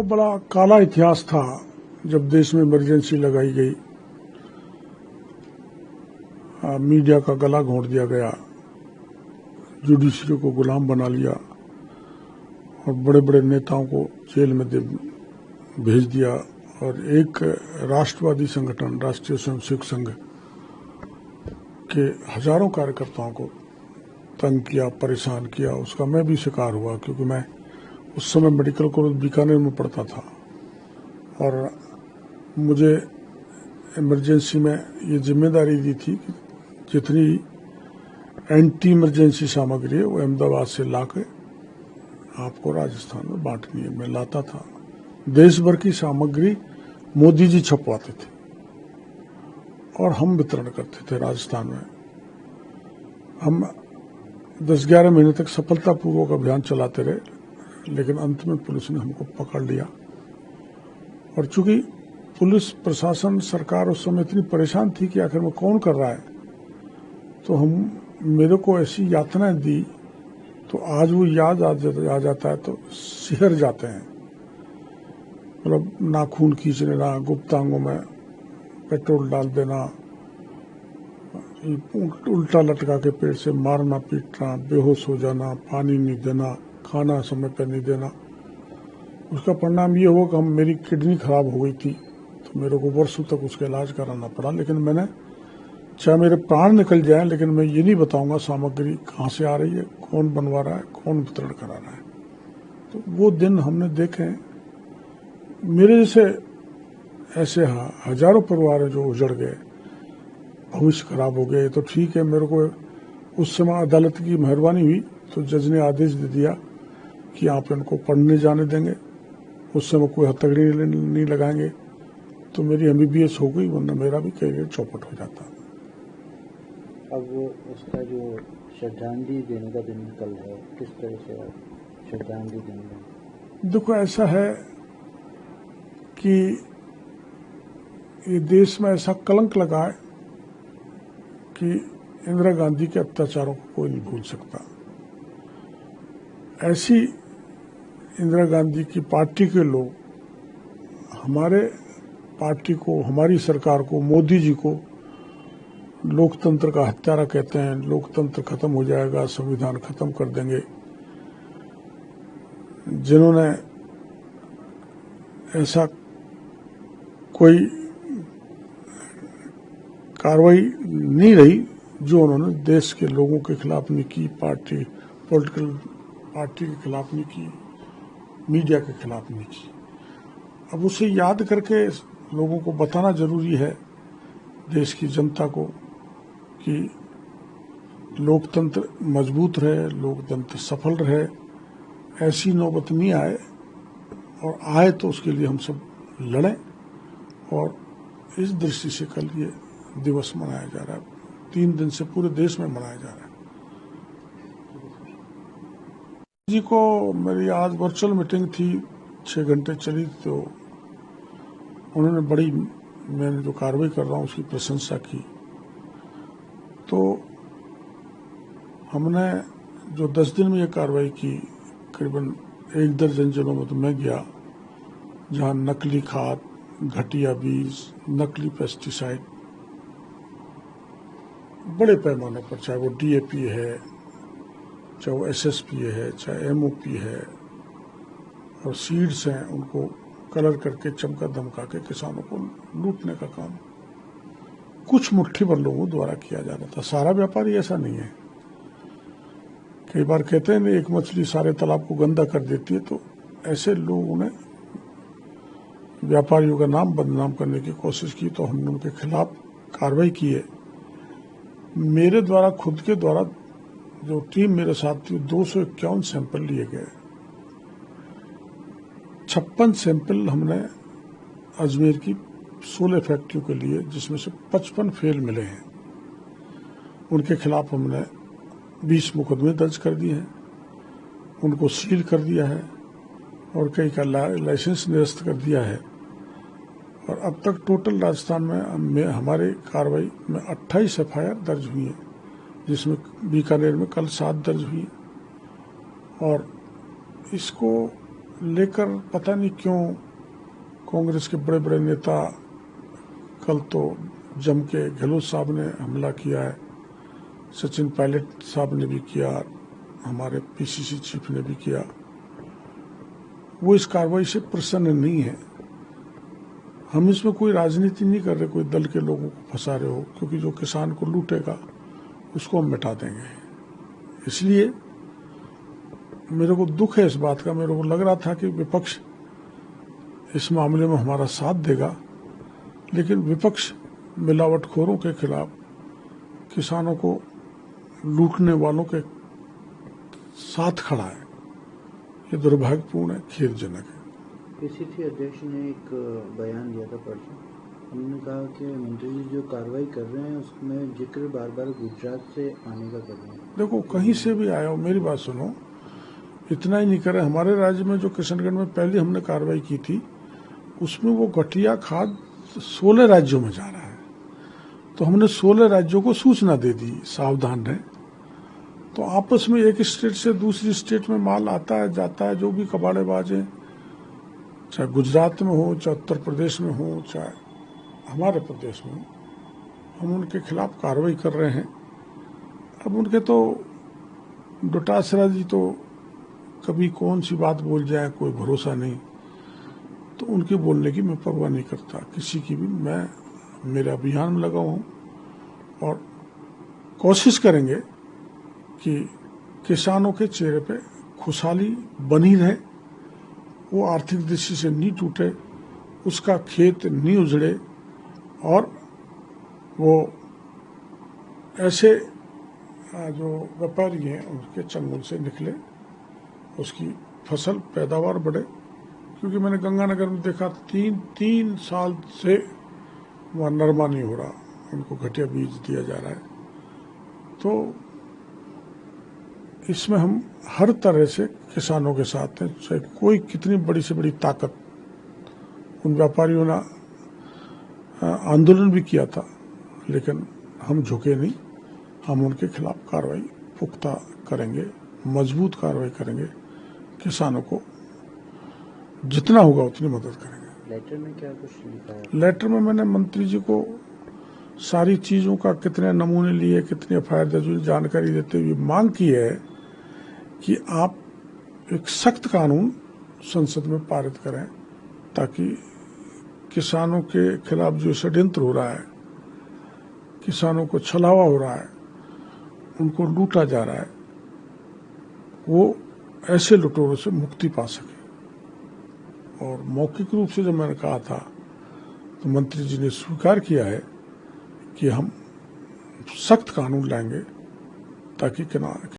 बड़ा काला इतिहास था जब देश में इमरजेंसी लगाई गई, मीडिया का गला घोंट दिया गया, जुडिशरी को गुलाम बना लिया और बड़े बड़े नेताओं को जेल में भेज दिया और एक राष्ट्रवादी संगठन राष्ट्रीय स्वयंसेवक संघ के हजारों कार्यकर्ताओं को तंग किया, परेशान किया। उसका मैं भी शिकार हुआ क्योंकि मैं उस समय मेडिकल कॉलेज बीकानेर में पढ़ता था और मुझे इमरजेंसी में ये जिम्मेदारी दी थी कि जितनी एंटी इमरजेंसी सामग्री है वो अहमदाबाद से लाके आपको राजस्थान में बांटनी है। मैं लाता था। देश भर की सामग्री मोदी जी छपवाते थे और हम वितरण करते थे राजस्थान में। हम 10-11 महीने तक सफलतापूर्वक अभियान चलाते रहे, लेकिन अंत में पुलिस ने हमको पकड़ लिया। और चूंकि पुलिस प्रशासन सरकार उस समय इतनी परेशान थी कि आखिर में कौन कर रहा है, तो मेरे को ऐसी यातनाएं दी, तो आज वो याद आ जाता है तो सिहर जाते हैं। मतलब नाखून खींच लेना, गुप्तांगों में पेट्रोल डाल देना, उल्टा लटका के पेट से मारना पीटना, बेहोश हो जाना, पानी नहीं देना, खाना समय पर नहीं देना। उसका परिणाम ये हुआ कि मेरी किडनी खराब हो गई थी, तो मेरे को वर्षों तक उसका इलाज कराना पड़ा। लेकिन मैंने, चाहे मेरे प्राण निकल जाए, लेकिन मैं ये नहीं बताऊंगा सामग्री कहाँ से आ रही है, कौन बनवा रहा है, कौन वितरण करा रहा है। तो वो दिन हमने देखे। मेरे जैसे ऐसे हजारों परिवार जो उजड़ गए, भविष्य खराब हो गए। तो ठीक है, मेरे को उस समय अदालत की मेहरबानी हुई तो जज ने आदेश दे दिया कि आप इनको पढ़ने जाने देंगे, उस समय कोई हथकड़ी नहीं लगाएंगे। तो मेरी MBBS हो गई, वरना मेरा भी करियर चौपट हो जाता। अब उसका जो श्रद्धांजलि देने का दिन कल है, किस तरह से आप श्रद्धांजलि देंगे? देखो, ऐसा है कि ये देश में ऐसा कलंक लगा है कि इंदिरा गांधी के अत्याचारों को कोई नहीं भूल सकता। ऐसी इंदिरा गांधी की पार्टी के लोग हमारे पार्टी को, हमारी सरकार को, मोदी जी को लोकतंत्र का हत्यारा कहते हैं। लोकतंत्र खत्म हो जाएगा, संविधान खत्म कर देंगे। जिन्होंने ऐसा कोई कार्रवाई नहीं रही जो उन्होंने देश के लोगों के खिलाफ नहीं की, पॉलिटिकल पार्टी के खिलाफ नहीं की, मीडिया के खिलाफ नहीं की। अब उसे याद करके लोगों को बताना जरूरी है, देश की जनता को, कि लोकतंत्र मजबूत रहे, लोकतंत्र सफल रहे, ऐसी नौबत नहीं आए, और आए तो उसके लिए हम सब लड़ें। और इस दृष्टि से कल ये दिवस मनाया जा रहा है, 3 दिन से पूरे देश में मनाया जा रहा है। जी को मेरी आज वर्चुअल मीटिंग थी, 6 घंटे चली, तो उन्होंने बड़ी, मैंने जो कार्रवाई कर रहा हूँ उसकी प्रशंसा की। तो हमने जो 10 दिन में ये कार्रवाई की, करीबन 1 दर्जन जिलों में तो मैं गया, जहाँ नकली खाद, घटिया बीज, नकली पेस्टिसाइड बड़े पैमाने पर, चाहे वो DAP है, चाहे वो SSP है, चाहे MOP है, और सीड्स हैं, उनको कलर करके चमका धमका के किसानों को लूटने का काम कुछ मुट्ठी भर लोगों द्वारा किया जा रहा था। सारा व्यापारी ऐसा नहीं है। कई बार कहते हैं ना, एक मछली सारे तालाब को गंदा कर देती है, तो ऐसे लोगों ने व्यापारियों का नाम बदनाम करने की कोशिश की, तो हमने उनके खिलाफ कार्रवाई की है। मेरे द्वारा, खुद के द्वारा, जो टीम मेरे साथ थी, 251 सैंपल लिए गए। 56 सैंपल हमने अजमेर की 16 फैक्ट्रियों के लिए, जिसमें से 55 फेल मिले हैं। उनके खिलाफ हमने 20 मुकदमे दर्ज कर दिए हैं, उनको सील कर दिया है और कई का लाइसेंस निरस्त कर दिया है। और अब तक टोटल राजस्थान में हमारे कार्रवाई में 28 FIR दर्ज हुई है, जिसमें बीकानेर में कल 7 दर्ज हुई। और इसको लेकर पता नहीं क्यों कांग्रेस के बड़े बड़े नेता, कल तो जम के गहलोत साहब ने हमला किया है, सचिन पायलट साहब ने भी किया, हमारे पीसीसी चीफ ने भी किया, वो इस कार्रवाई से प्रसन्न नहीं है। हम इसमें कोई राजनीति नहीं कर रहे, कोई दल के लोगों को फंसा रहे हो, क्योंकि जो किसान को लूटेगा उसको हम मिटा देंगे। इसलिए मेरे को दुख है इस बात का। मेरे को लग रहा था कि विपक्ष इस मामले में हमारा साथ देगा, लेकिन विपक्ष मिलावटखोरों के खिलाफ, किसानों को लूटने वालों के साथ खड़ा है। ये दुर्भाग्यपूर्ण है, खेदजनक है। पीसीसी अध्यक्ष ने एक बयान दिया था परसों। उन्होंने कहा कि मंत्री जी जो कार्रवाई कर रहे हैं उसमें जिक्र बार बार गुजरात से आने का कर रहे हैं। देखो, कहीं से भी आया हो, मेरी बात सुनो, इतना ही नहीं करे। हमारे राज्य में जो किशनगढ़ में पहले हमने कार्रवाई की थी, उसमें वो घटिया खाद 16 राज्यों में जा रहा है। तो हमने 16 राज्यों को सूचना दे दी, सावधान रहे। तो आपस में एक स्टेट से दूसरी स्टेट में माल आता है जाता है, जो भी कबाड़ेबाज हैं, चाहे गुजरात में हो, चाहे उत्तर प्रदेश में हो, चाहे हमारे प्रदेश में हो, हम उनके खिलाफ कार्रवाई कर रहे हैं। अब उनके तो डोटासरा जी तो कभी कौन सी बात बोल जाए, कोई भरोसा नहीं। तो उनके बोलने की मैं परवाह नहीं करता, किसी की भी। मैं मेरे अभियान में लगा हूँ और कोशिश करेंगे कि किसानों के चेहरे पे खुशहाली बनी रहे, वो आर्थिक दृष्टि से नहीं टूटे, उसका खेत नहीं उजड़े, और वो ऐसे जो व्यापारी हैं उनके चंगुल से निकले, उसकी फसल पैदावार बढ़े। क्योंकि मैंने गंगानगर में देखा, तीन साल से वहाँ नरमा नहीं हो रहा, उनको घटिया बीज दिया जा रहा है। तो इसमें हम हर तरह से किसानों के साथ हैं, चाहे कोई कितनी बड़ी से बड़ी ताकत। उन व्यापारियों ने आंदोलन भी किया था, लेकिन हम झुके नहीं। हम उनके खिलाफ कार्रवाई पुख्ता करेंगे, मजबूत कार्रवाई करेंगे, किसानों को जितना होगा उतनी मदद करेंगे। लेटर में क्या कुछ लिखा है? लेटर में मैंने मंत्री जी को सारी चीज़ों का, कितने नमूने लिए, कितनी एफआईआर दर्ज हुई, जानकारी देते हुए मांग की है कि आप एक सख्त कानून संसद में पारित करें, ताकि किसानों के खिलाफ जो षड्यंत्र हो रहा है, किसानों को छलावा हो रहा है, उनको लूटा जा रहा है, वो ऐसे लुटेरों से मुक्ति पा सके। और मौखिक रूप से जब मैंने कहा था, तो मंत्री जी ने स्वीकार किया है कि हम सख्त कानून लाएंगे, ताकि